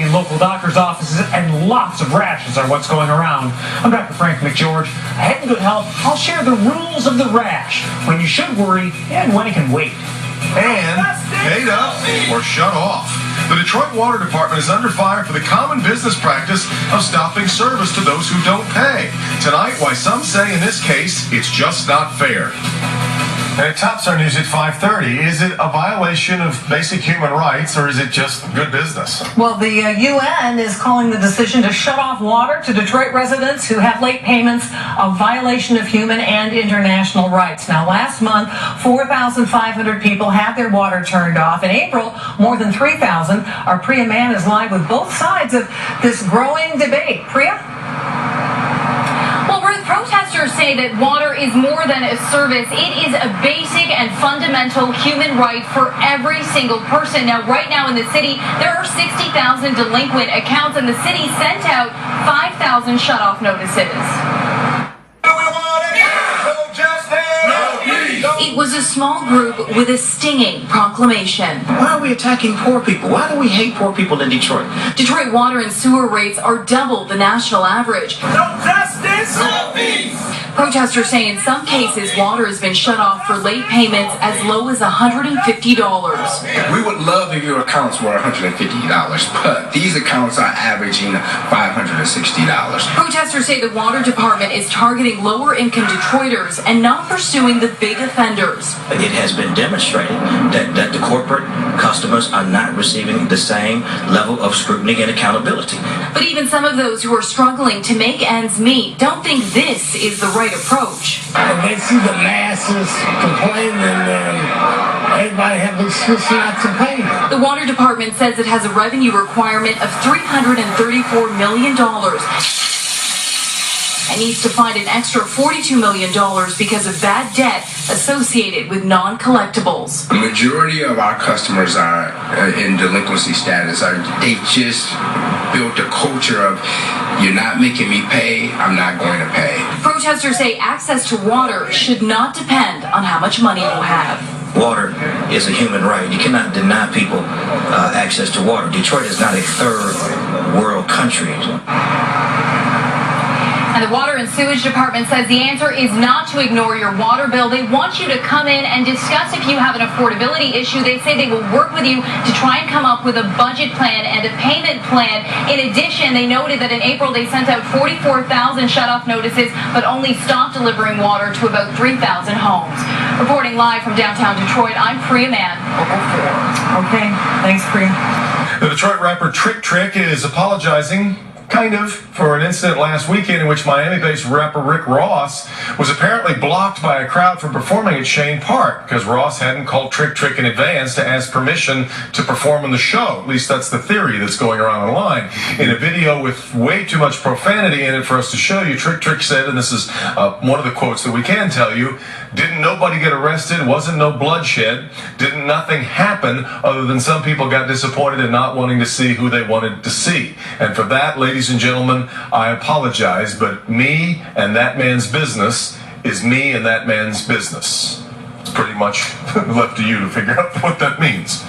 in local doctors' offices, and lots of rashes are what's going around. I'm Dr. Frank McGeorge. Ahead in Good Health, I'll share the rules of the rash, when you should worry, and when it can wait. And paid up or shut off. The Detroit Water Department is under fire for the common business practice of stopping service to those who don't pay. Tonight, why some say in this case, it's just not fair. And it tops our news at 5:30. Is it a violation of basic human rights, or is it just good business? Well, the UN is calling the decision to shut off water to Detroit residents who have late payments a violation of human and international rights. Now, last month, 4,500 people had their water turned off. In April, more than 3,000. Our Priya Mann is live with both sides of this growing debate. Priya? Protesters say that water is more than a service. It is a basic and fundamental human right for every single person. Now, right now in the city, there are 60,000 delinquent accounts, and the city sent out 5,000 shutoff notices. It was a small group with a stinging proclamation. Why are we attacking poor people? Why do we hate poor people in Detroit? Detroit water and sewer rates are double the national average. No justice, no peace. Protesters say in some cases water has been shut off for late payments as low as $150. We would love if your accounts were $150, but these accounts are averaging $560. Protesters say the water department is targeting lower income Detroiters and not pursuing the big offenders. It has been demonstrated that the corporate customers are not receiving the same level of scrutiny and accountability. But even some of those who are struggling to make ends meet don't think this is the right approach. When they see the masses complaining, everybody have an excuse not to pay. The water department says it has a revenue requirement of $334 million. It needs to find an extra $42 million because of bad debt associated with non-collectibles. The majority of our customers are in delinquency status. They've just built a culture of, you're not making me pay, I'm not going to pay. Protesters say access to water should not depend on how much money you have. Water is a human right. You cannot deny people access to water. Detroit is not a third world country. And the Water and Sewage Department says the answer is not to ignore your water bill. They want you to come in and discuss if you have an affordability issue. They say they will work with you to try and come up with a budget plan and a payment plan. In addition, they noted that in April they sent out 44,000 shutoff notices, but only stopped delivering water to about 3,000 homes. Reporting live from downtown Detroit, I'm Priya Mann, Local 4. Okay, thanks, Priya. The Detroit rapper Trick Trick is apologizing, kind of, for an incident last weekend in which Miami-based rapper Rick Ross was apparently blocked by a crowd from performing at Chene Park because Ross hadn't called Trick Trick in advance to ask permission to perform in the show. At least that's the theory that's going around online. In a video with way too much profanity in it for us to show you, Trick Trick said, and this is one of the quotes that we can tell you, "Didn't nobody get arrested, wasn't no bloodshed, didn't nothing happen other than some people got disappointed in not wanting to see who they wanted to see. And for that, ladies and gentlemen, I apologize, but me and that man's business is me and that man's business." It's pretty much left to you to figure out what that means.